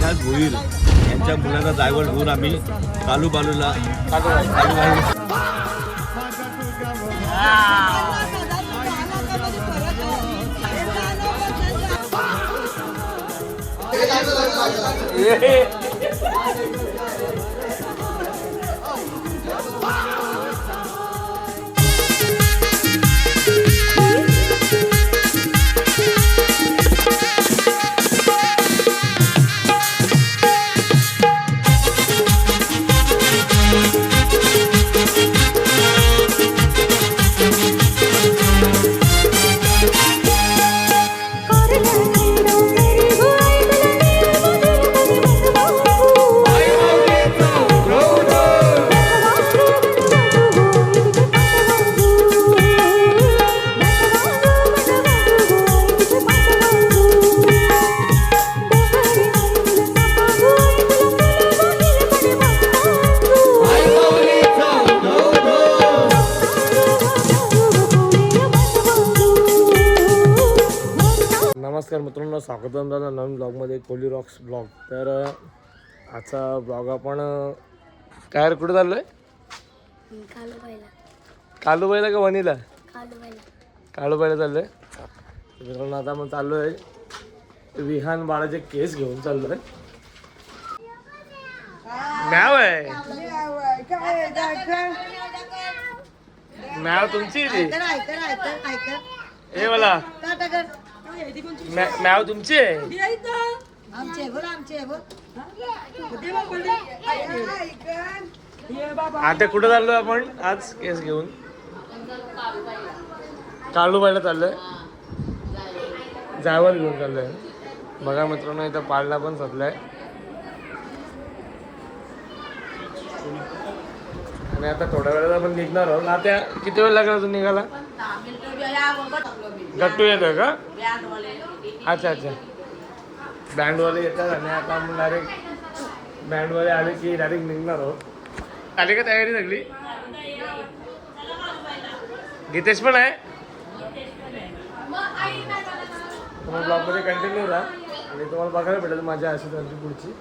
विलास भोईर यांच्या मुलाचा ड्रायव्हर घेऊन आम्ही कालूबालूला नमस्कार मित्रांनो, स्वागत आहे दादा नवीन ब्लॉगमध्ये, कोहली रॉक्स ब्लॉग. तर आजचा ब्लॉग आपण काय कुठे चाललो आहे? कालूबाईला का वणीला? कालूबाईला चाललो आहे मित्रांनो. आता मग चाललो आहे विहान बाळाचे केस घेऊन चाललो आहे. मॅव आहे, मॅव तुमची हे मला मॅव तुमची आहे. आता कुठं चाललोय आपण आज केस घेऊन? कालूबाईला चाललोय, जायवर घेऊन चाललोय. बघा मित्रांनो, इथं पाळणा पण सजलाय आणि आता थोड्या वेळात आपण निघणार आहोत. आता किती वेळ लागला तू निघाला? गट्टू येतोय का? अच्छा अच्छा, बँडवाले येतात आणि आता आपण डायरेक्ट बँडवाले आले की डायरेक्ट निघणार आहोत. आली का तयारी सगळी? गीतेश पण आहे. तुम्हाला ब्लॉगमध्ये कंटिन्यू राहा आणि तुम्हाला बघायला भेटेल माझ्या अशी त्यांची पुढची.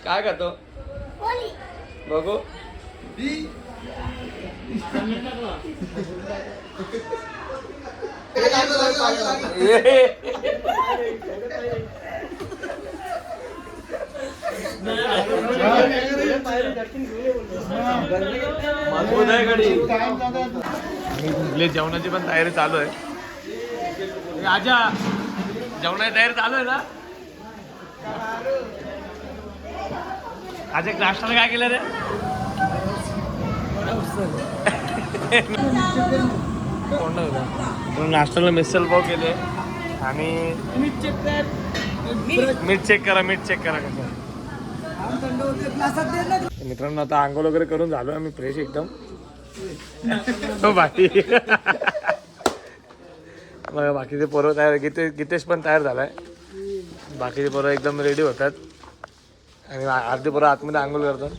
काय करतो बघू जेवणाची पण तयारी चालू आहे. आजा जेवणाची तयारी चालू आहे ना. आज एक नाश्त्याला काय केलं रे. नाश्त्याला मिसल पाव केले आणि मीठ चेक करा कसं. मित्रांनो आता आंघोळ वगैरे करून झालो आम्ही फ्रेश एकदम. बाकीचे पोरं तयार गीतेश पण तयार झालाय. बाकीचे पोरं एकदम रेडी होतात आणि अर्धे पोरं आतमध्ये आंघोळ करतात.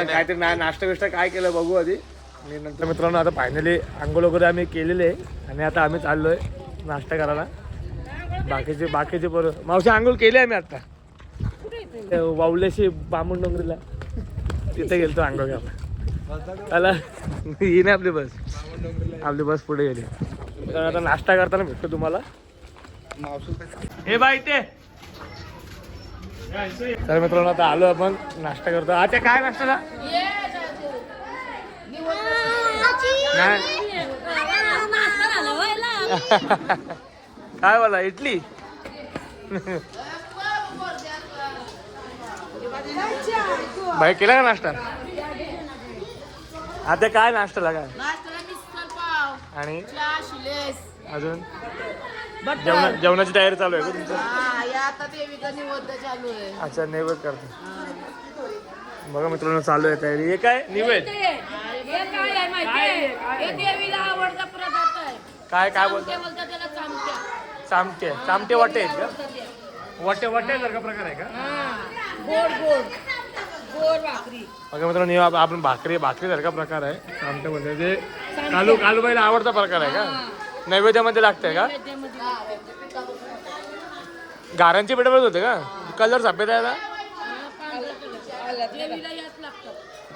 काहीतरी नाश्ता बिष्टा काय केलं बघू आधी आणि नंतर. मित्रांनो आता फायनली आंघोळ वगैरे आम्ही केलेले आहे आणि आता आम्ही चाललोय नाश्ता करायला. बाकीचे पोरं मावशी आंघोळ केली आम्ही आता वावल्याशी बामण डोंगरीला तिथे गेलतो आंघोळ घ्यायला. त्याला ही नाही आपली बस पुढे गेली. आता नाश्ता करताना भेटतो तुम्हाला. हे बाई ते तर मित्रांनो आता आलो आपण नाश्ता करतो. आता काय नाश्ता काय बोला इडली भाई केला का नाश्ता. आता काय नाश्ता काय आणि अजून जेवणाची तयारी चालू आहे का तुमचं. अच्छा नैवेद्य करतो. बघा मित्रांनो चालू आहे तयारी. हे काय नैवेद्य काय काय बोलतात चामटे वाटे आहेत का. वाटे सारखा प्रकार आहे का. बघा मित्रांनो आपण भाकरी सारखा प्रकार आहे. चामटे म्हणजे ते कालूबाईला आवडता प्रकार आहे का. नैवेद्यामध्ये लागतंय का. गाऱ्यांची पेट होते का. कलर सफेद आहे का.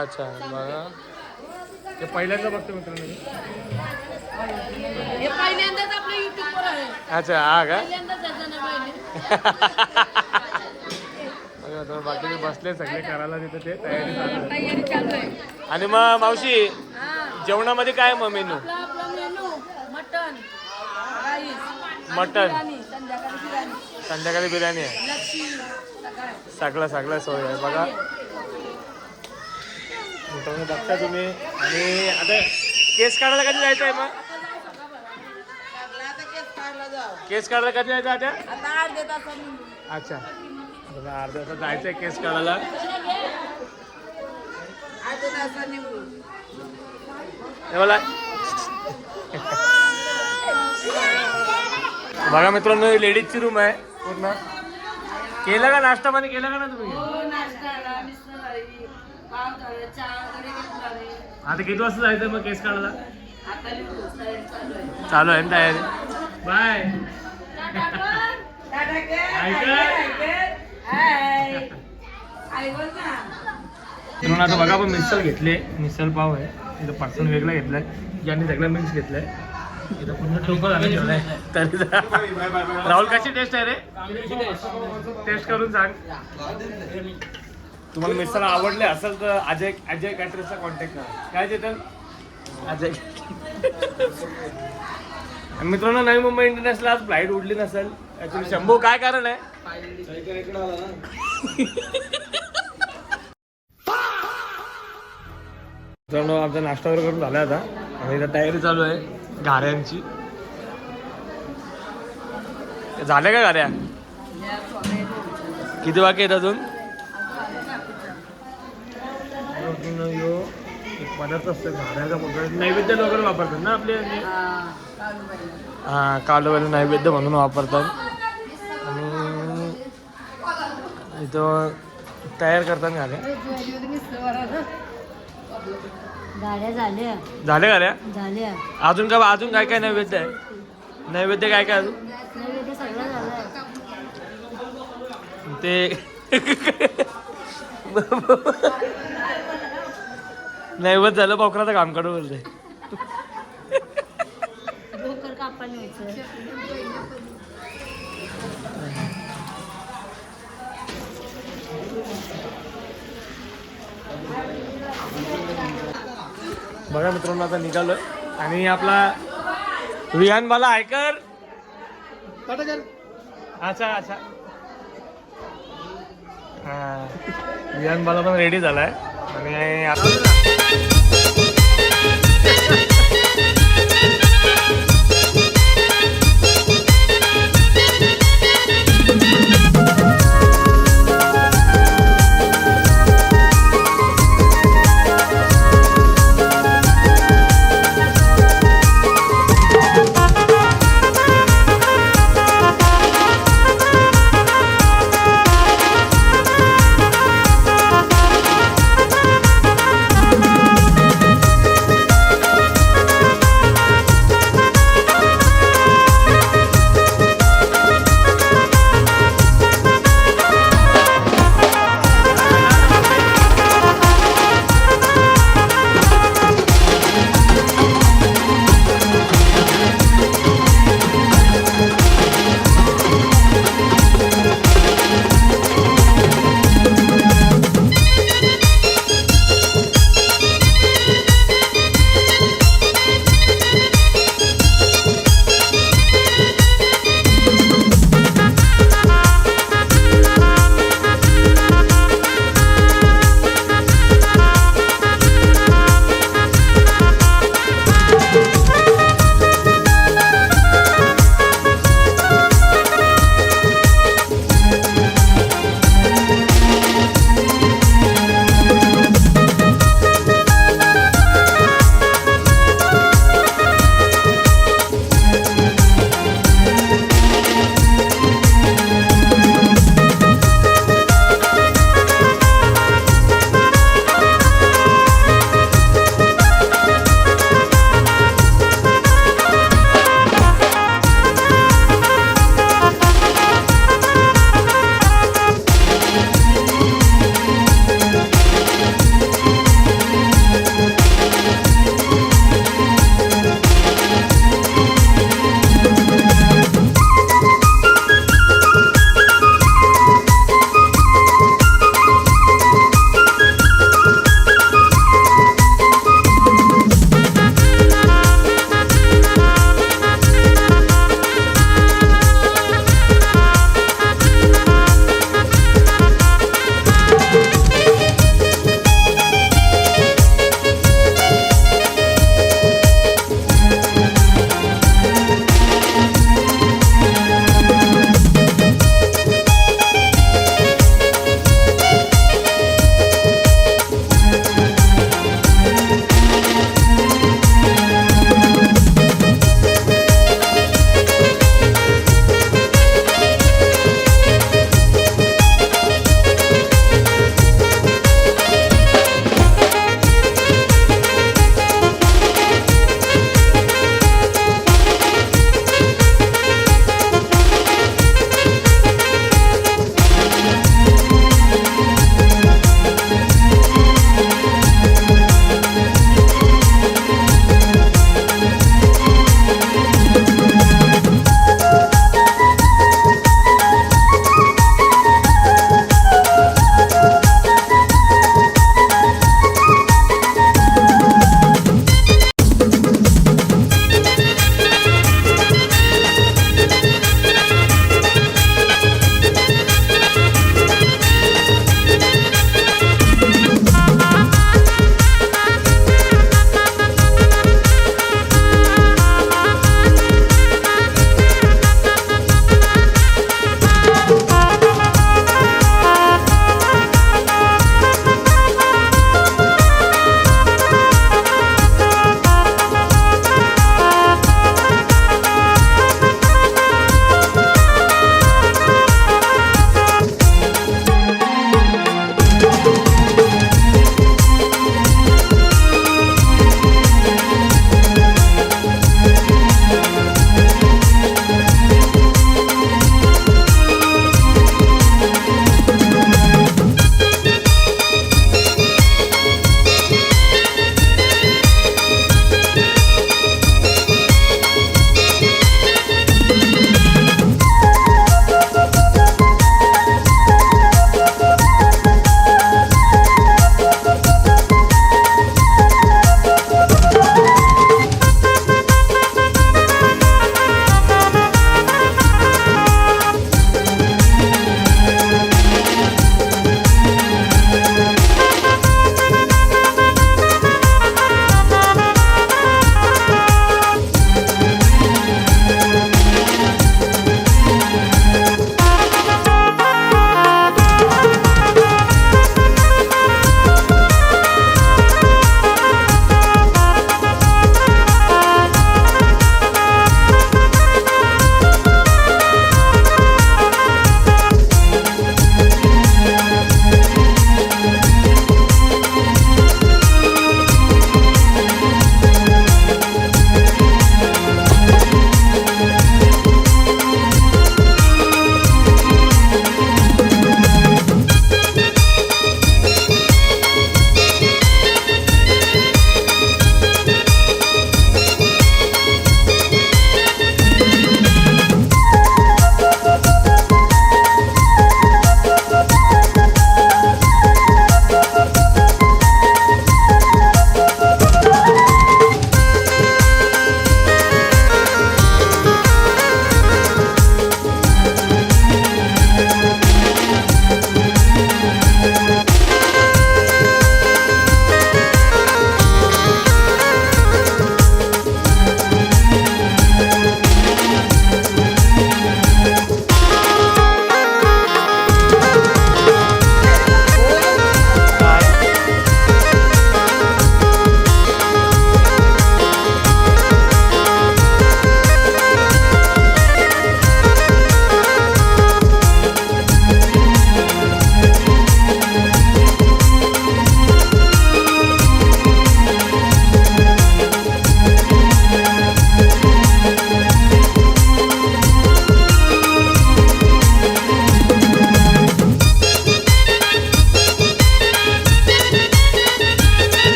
अच्छा बघा ते पहिल्यांदा बघतो मित्रांनो. अच्छा हा का. बाकी बसले सगळे करायला तिथे ते तयारी चालू आहे. आणि मग मावशी जेवणामध्ये काय मग मेनू. मटन संध्याकाळी बिर्याणी आहे. सगळं सोय आहे बघा मित्रांनो. बघता तुम्ही. आणि आता केस काढायला कधी जायचं आहे मग. केस काढायला कधी जायचं आता. अच्छा अर्ध्या तासात जायचं आहे केस काढायला. बघा मित्रांनो लेडीजची रूम आहे पूर्ण. केलं का नाश्ता पाणी केलं का ना तुम्ही. आता किती वाजता जायचं मग केस काढायला. चालू आहे ना तयारी. बाय म्हणून आता बघा आपण मिसळ घेतले. मिसळ पाव आहे इथं पार्सल वेगळा घेतलाय. ज्यांनी सगळं मिक्स घेतलंय. इथं पूर्ण टोकं झालं जेवढं तरी. राहुल कशी टेस्ट आहे रे. टेस्ट करून सांग. तुम्हाला मिसळ आवडले असेल तर अजय कॅटरर्सचा कॉन्टॅक्ट करा. काय देतात अजय. मित्रांनो नवी मुंबई इंटरनॅशनल आज फ्लाईट उडली नसेल ऍक्च्युली. शंभू काय कारण आहे. मित्रांनो आमचा नाश्ता वगैरे करून झाला आता आणि इथं तयारी चालू आहे घाऱ्यांची. झाल्या का घाऱ्या. किती बाकी आहेत अजून. एक पदार्थ असतो घाऱ्याचा नैवेद्य वगैरे वापरतात ना आपले. हां कालूबाईला नैवेद्य म्हणून वापरतात. आणि इथं तयार करताना गाड्या गाड्या झाल्या झाल्या गाड्या झाल्या अजून काय काय नैवेद्य आहे नैवेद्य काय काय अजून नैवेद्य सगळं झालं ते नैवेद्य झालं पोखराचं काम काढू बोलते भोकर कापायला न्यायचं बघा मित्रांनो आता निघालोय आणि आपला विहानवाला आयकर अच्छा अच्छा हा विहानवाला पण रेडी झालाय आणि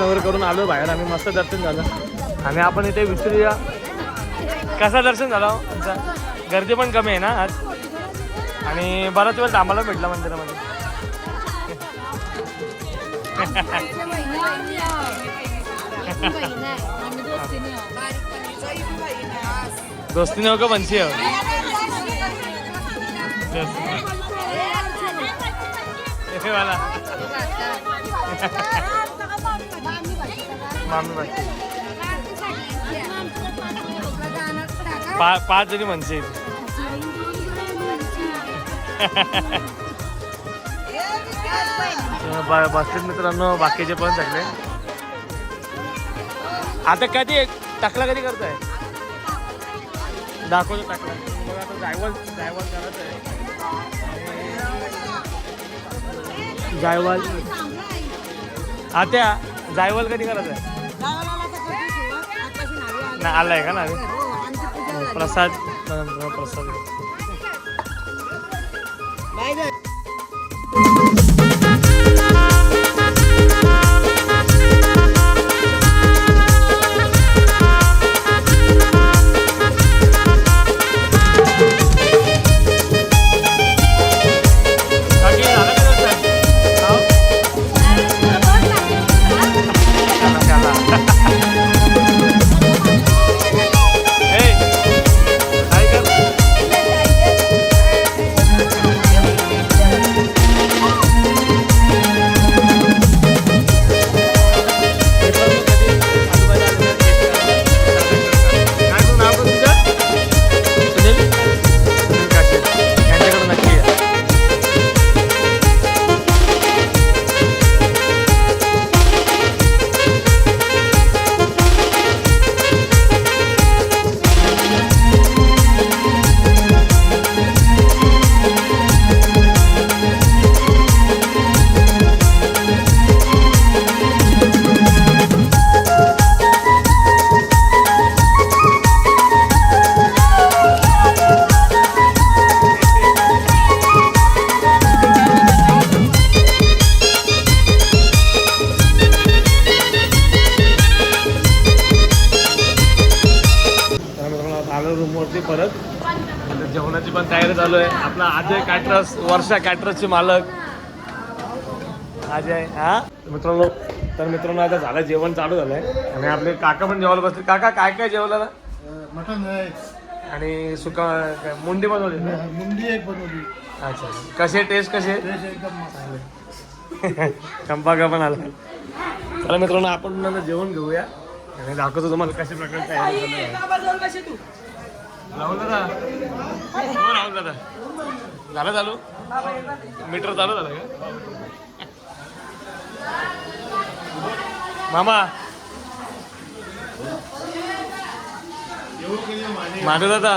दर्शन वगैरे करून आलो बाहेर आम्ही. मस्त दर्शन झालं. आणि आपण इथे विचारूया कसा दर्शन झाला आमचा. गर्दी पण कमी आहे ना आज आणि बराच वेळ थांबायला भेटला मंदिरामध्ये. दोस्ती हो का बंशी हो. वाला मामी बंशी 5 जणी म्हणशी. बसलेत मित्रांनो बाकीचे पण सगळे. आता कधी टाकला कधी करतोय दाखवतो टाकला. मग आता जायवल करत आहे. जायवल आता जायवल कधी करत आहे ना. आलाय का ना प्रसाद. प्रसाद रूमवरती परत. जेवणाची पण तयारी चालू आहे. आपला अजय कॅटरर्स वर्षा कॅटरर्सचे मालक अजय. हा मित्रांनो तर मित्रांनो आता झालं जेवण चालू झालंय आणि आपले काका पण जेवायला बसले. काका काय काय जेवला मटन आहे आणि सुका मुंडी बनवली. मुंडी एक बनवली. अच्छा कसे टेस्ट कसे एकदम कंपाका पण आला. चला मित्रांनो आपण आता जेवण घेऊया आणि दाखवतो तुम्हाला कशा प्रकारे तयारी झाली. राहुल दादा हो राहुल दादा झालं चालू मीटर चालू झालं का मामा. माधव दादा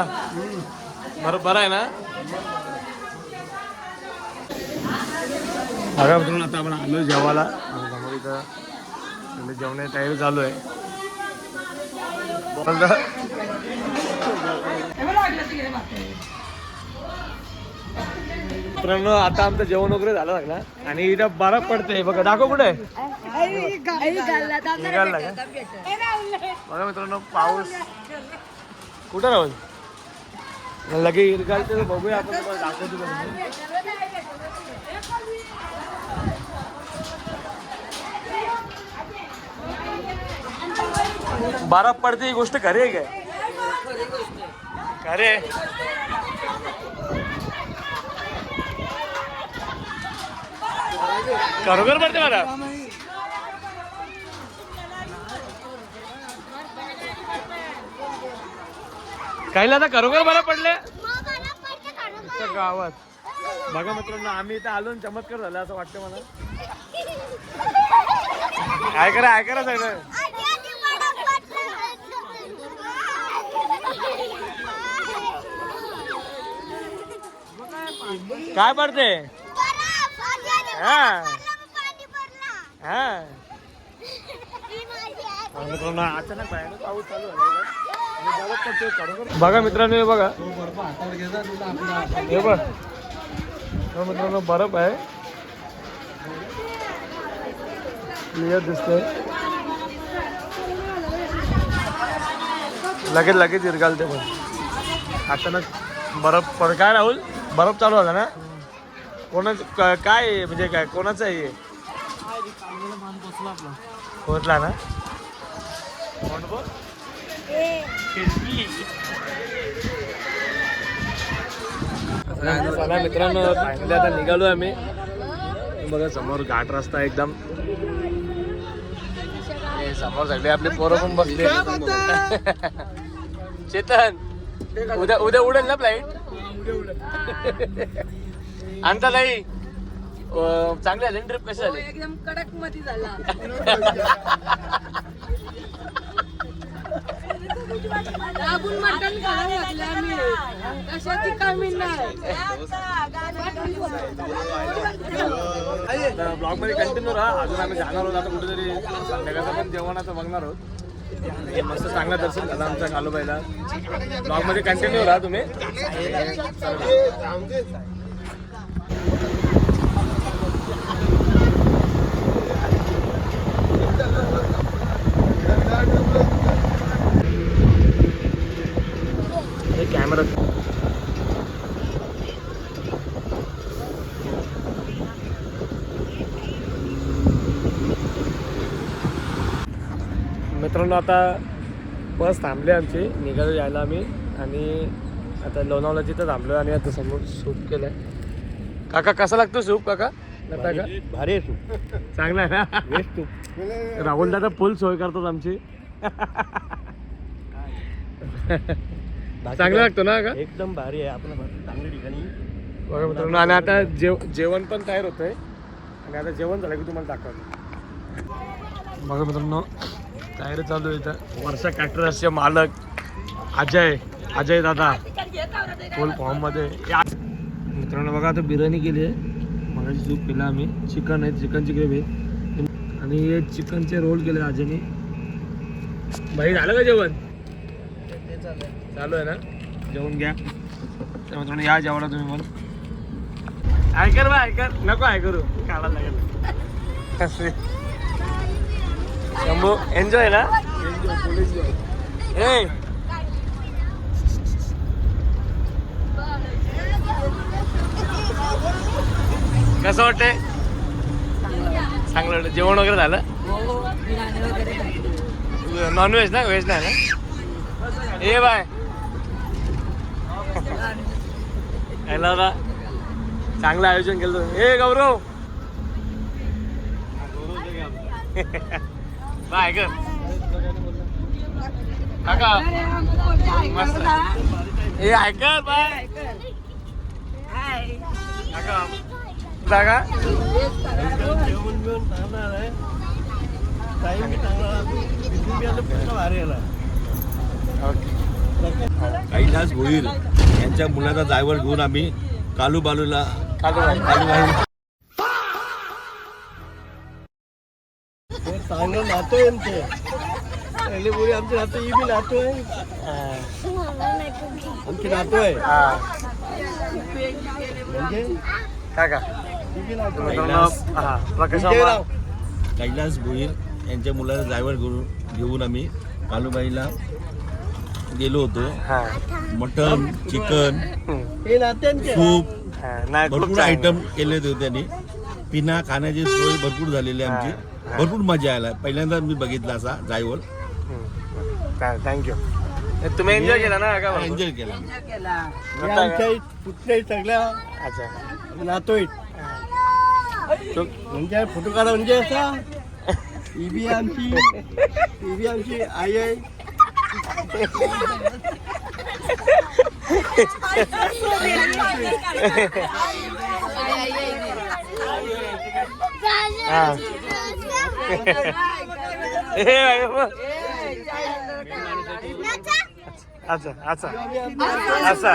बरं आहे ना. बघा मित्रांनो आता आपण आलो जेवायला. इथं जेवणाची तयारी चालू आहे. मित्रांनो आता आमचं जेवण वगैरे झालं लागला आणि इथं बरफ पडते बघा. दाखव कुठे निघाला का बघा मित्रांनो पाऊस कुठं राहून लगे इरगालते. बघूया आपण तुम्हाला दाखवतो. बरफ पडते ही गोष्ट खरी आहे काय. खरे खरोखर पडते मला. काहीला आता खरोखर बरफ पडले गावात. बघा मित्रांनो आम्ही इथं आलो चमत्कार झाला असं वाटतं मला. ऐकरा सगळं. काय पडते हा अचानक बाहेर पाऊस चालू झाला. बघा मित्रांनो हे बघा हे बघ मित्रांनो बर्फ आहे क्लिअर दिसतंय. लगेच लगेच इरगाल ते पण अचानक बर्फ पड काय राहुल बर्फ चालू झाला ना कोणाचं काय आहे? म्हणजे काय कोणाचं आहे हे? पोहोचला ना चला मित्रांनो फायनली आता निघालो आम्ही बघा समोर घाट रस्ता एकदम हे समोर सगळे आपले पोरं पण बसले चेतन उद्या उद्या उडेल ना फ्लाईट आणता नाही चांगली झाली ट्रिप कशी झाली एकदम कडक मध्ये झाला आपण मटण खायला लागले आम्ही कशाची कमी नाही ब्लॉग मध्ये कंटिन्यू राहा अजून आम्ही जाणार आहोत आता कुठेतरी संध्याकाळचं पण जेवणाचं बघणार आहोत मस्त चांगलं दर्शन झालं आमच्या कालूबाईला ब्लॉग मध्ये कंटिन्यू राहा तुम्ही कॅमेरा मित्रांनो आता बस थांबली आमची निघालो यायला आम्ही आणि आता लोणावळा तिथं थांबलो आणि आता समोर सूप केलंय काका कसा लागतो सूप काका का भारी आहे तू चांगला आहे ना बेस्ट तू राहुल दादा फुल सोय करतात आमची चांगला लागतो ना का एकदम भारी आहे आपण चांगल्या ठिकाणी बघा मित्रांनो आणि आता जेवण पण तयार होतंय आणि आता जेवण झालं की तुम्हाला दाखवतो बघा मित्रांनो तयारी चालू आहे इथं वर्षा कॅटरर्सचे मालक अजय दादा फुल फॉर्ममध्ये मित्रांनो बघा आता बिर्याणी केली आहे मगाशी सूप केला आम्ही चिकन आहे चिकनची ग्रेव्ही आणि हे चिकनचे रोल केले अजयने भाई झालं का जेवण चालू आहे ना जेवण घ्या तर मित्रांनो या जेवणा तुम्ही पण ऐकर बा ऐकर नको ऐकरू काढायला लागेल शंभू एन्जॉय ना ए कसं वाटतंय चांगलं वाटतं जेवण वगैरे झालं नॉनव्हेज ना व्हेज नाही ना ए बाय याला चांगलं आयोजन केलं ए गौरव बाय कर काका मस्त ए ऐकर बाय काका जागा जेवण बिवण चालणार आहे टाईम बी चांगला भारी आला कैलास भोईर यांच्या मुलाचा ड्रायव्हर घेऊन आम्ही कालूबालूला चांगलं नातोय आमचे पहिले पुढे आमचे नातो ही बी नातोय आमची नातोय म्हणजे काका ही बी नातोय कैलास भोईर यांच्या मुलाचा ड्रायव्हर घेऊन आम्ही कालूबाईला गेलो होतो मटन चिकन हे नात्यांचे सूप नाही भरपूर आयटम केले होते त्यांनी पिना खाण्याची सोय भरपूर झालेली आमची भरपूर मजा आला पहिल्यांदा मी बघितला असा ड्रायव्हर थँक्यू तुम्ही एन्जॉय केला ना का एन्जॉय केला आमच्या कुठल्याही सगळ्या अच्छा नातोय म्हणजे फोटो काढा म्हणजे असा ही बी आमची आई आहे अच्छा अच्छा अच्छा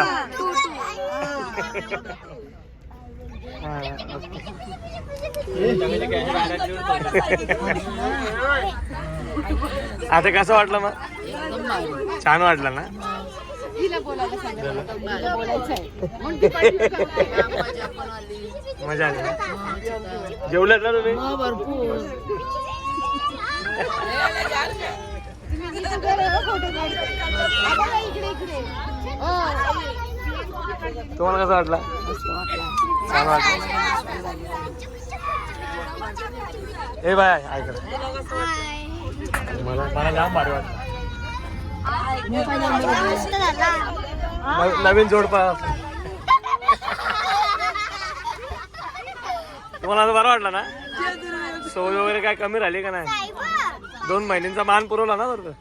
आता कसं वाटलं मग छान वाटलं ना मजा आली जेवलात ना तुम्ही तुम्हाला कसं वाटलं? छान वाटलं. ए बाय ऐक मला जाम भारी वाटलं. नवीन जोडपा. तुम्हाला आता बरं वाटलं ना? सोय वगैरे काय कमी राहिली का नाही? 2 महिन्यांचा मान पुरवला ना बरोबर.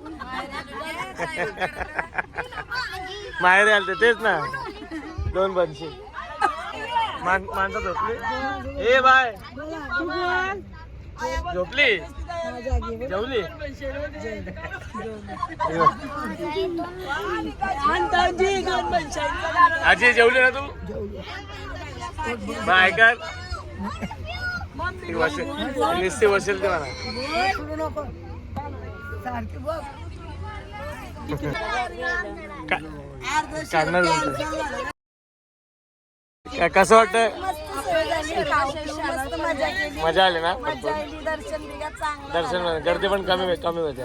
माहेर आलते तेच ना 2 बनशी माणसं झोपली. ए बाय झोपली जेवली. आजी जेवली ना तू? बाय कर निश्चित वसेल ते म्हणा. कसं वाटतं? मजा आली ना? दर्शन गर्दी पण कमी होते.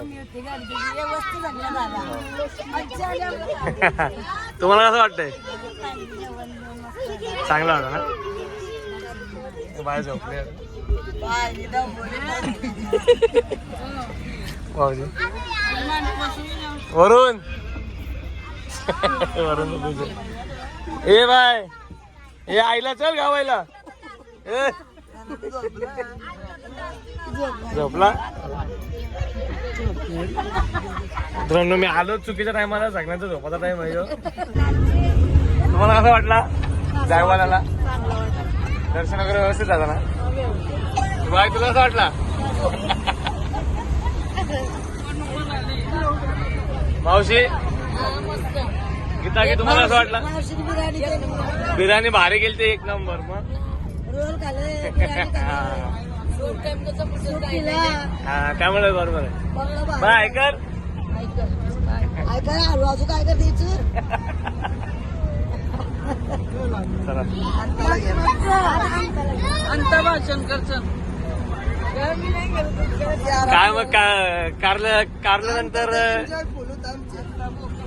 तुम्हाला कसं वाटतंय? चांगलं वाटतं ना? बाय झोपले वरून ए बाय हे आईला चल गावायला. झोपला मित्रांनो. मी आलो चुकीच्या टायमाला. सगळ्यांचा झोपाचा टाइम आहे. तुम्हाला कसं वाटला जायवाल्याला? दर्शन वगैरे व्यवस्थित झालं ना? बाय तुला कसं वाटला? मावशी गीता की तुम्हाला कसं वाटलं? बिर्याणी भारी गेली ते 1 नंबर. मग हा त्यामुळे बरोबर आहे. बाय ऐकर काय करायचं? चला अंतभाषण करचं काय मग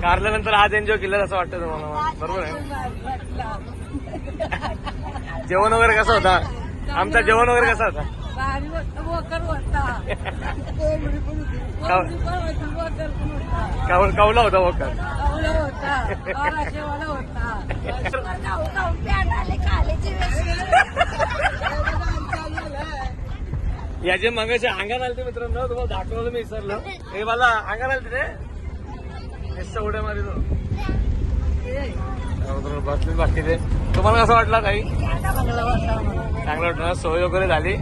कारल्यानंतर आज एन्जॉय केलं असं वाटतं तुम्हाला? बरोबर आहे. जेवण वगैरे कसं होता? आमचा जेवण वगैरे कसा होता? कवला होता वकर. याचे मगाशी अंगात आलते मित्रांनो. तुम्हाला दाखवलं मी विसरलो. हे मला अंगात आलते ते नुसतं उड्या मारी बसले बाकी ते. तुम्हाला कसं वाटलं काही? चांगलं वाटलं. सोय वगैरे झाली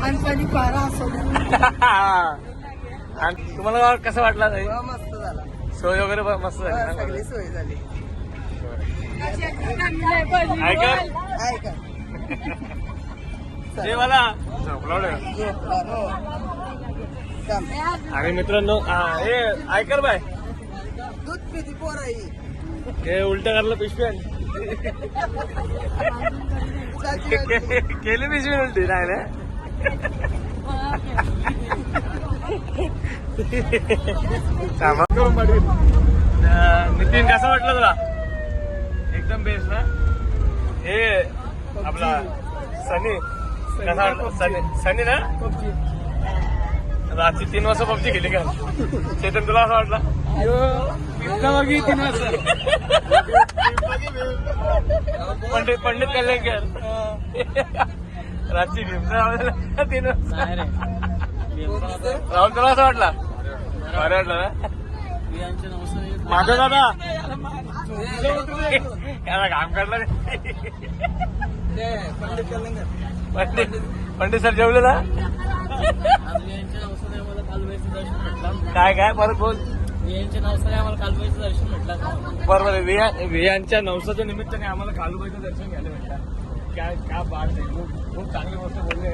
आणि तुम्हाला कसं वाटलं काही? मस्त झाला. सोय वगैरे मस्त झाली ना? सगळी सोय झाली. ऐका ऐका ते मला झोपला. आणि मित्रांनो हे ऐकर बाय दूध पिती पोराई. हे उलट करलं पिशवी केली पिशवी उलटी नाही ना? नितीन कसं वाटलं तुला? एकदम बेस्ट ना? हे आपला सनी कसा वाटलं? सनी ना? रात्री 3 वाजता पबजी खेळली का? चेतन तुला असं वाटलं? 3 वाजता पंडित कल्याणकर रात्री भीमचा 3 वाजता. राहुल तुला असं वाटला? बरं वाटलं ना? माझा दादा याला काम काढलं. पंडित सर जेवले ना? काय परत बोल. वियांच्या नवसाने आम्हाला कालबाईचं दर्शन भेटलं. बरोबर आहे. वियांच्या नवसाच्या निमित्ताने आम्हाला कालबाईचं दर्शन घ्यायला भेटलं. काय बात आहे. खूप चांगली गोष्ट बोलली.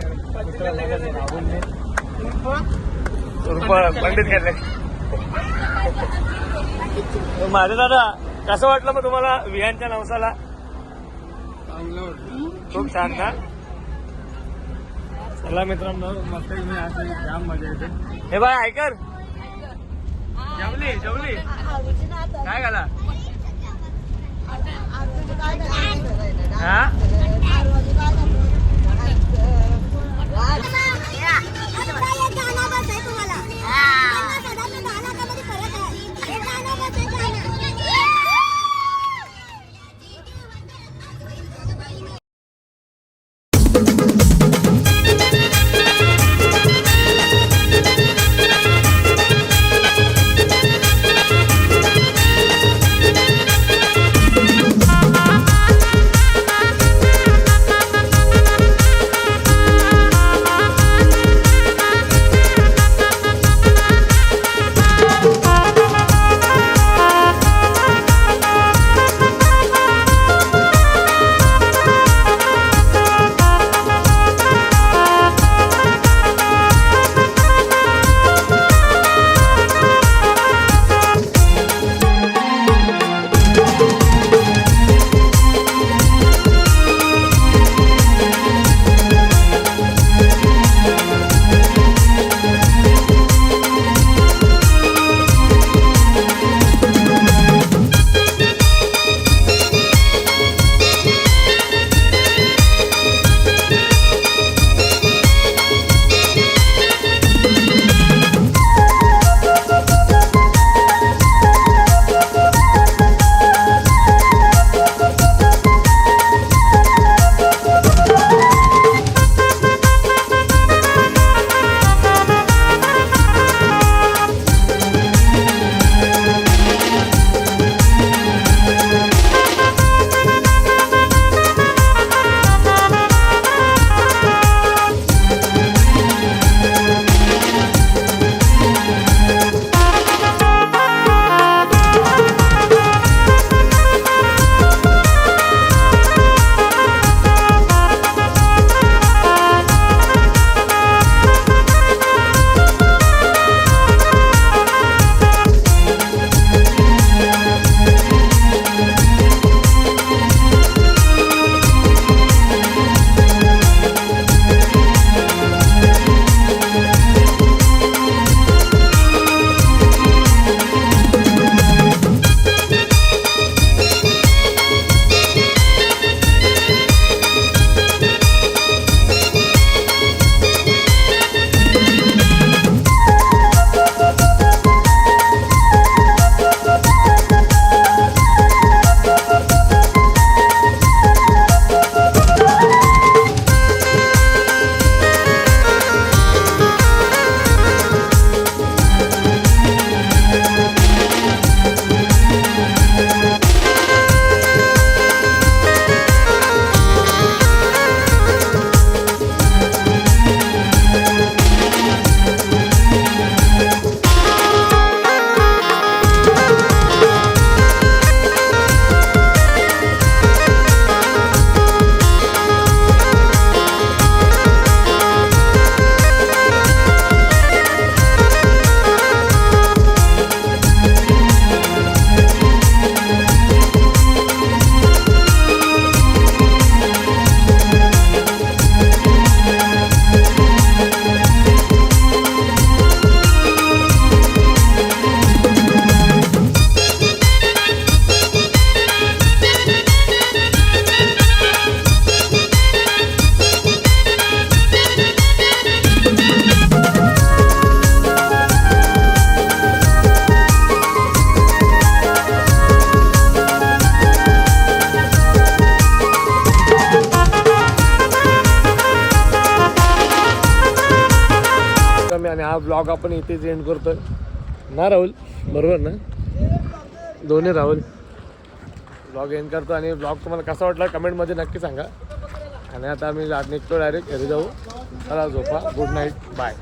पंडित घ्यायला. माझे दादा कसं वाटलं मग तुम्हाला वियांच्या नवसाला? खूप छान ना? चला मित्रांनो मस्त जाम मजा येते. हे बाय ऐकर जेवली जेवली काय घाला हा आणि हा ब्लॉग आपण इथेच एंड करतोय ना राहुल, बरोबर ना? दोन्ही राहुल ब्लॉग एंड करतो आणि ब्लॉग तुम्हाला कसा वाटला कमेंटमध्ये नक्की सांगा. आणि आता आम्ही निघतो डायरेक्ट घरी जाऊ. चला झोपा. Good night. बाय.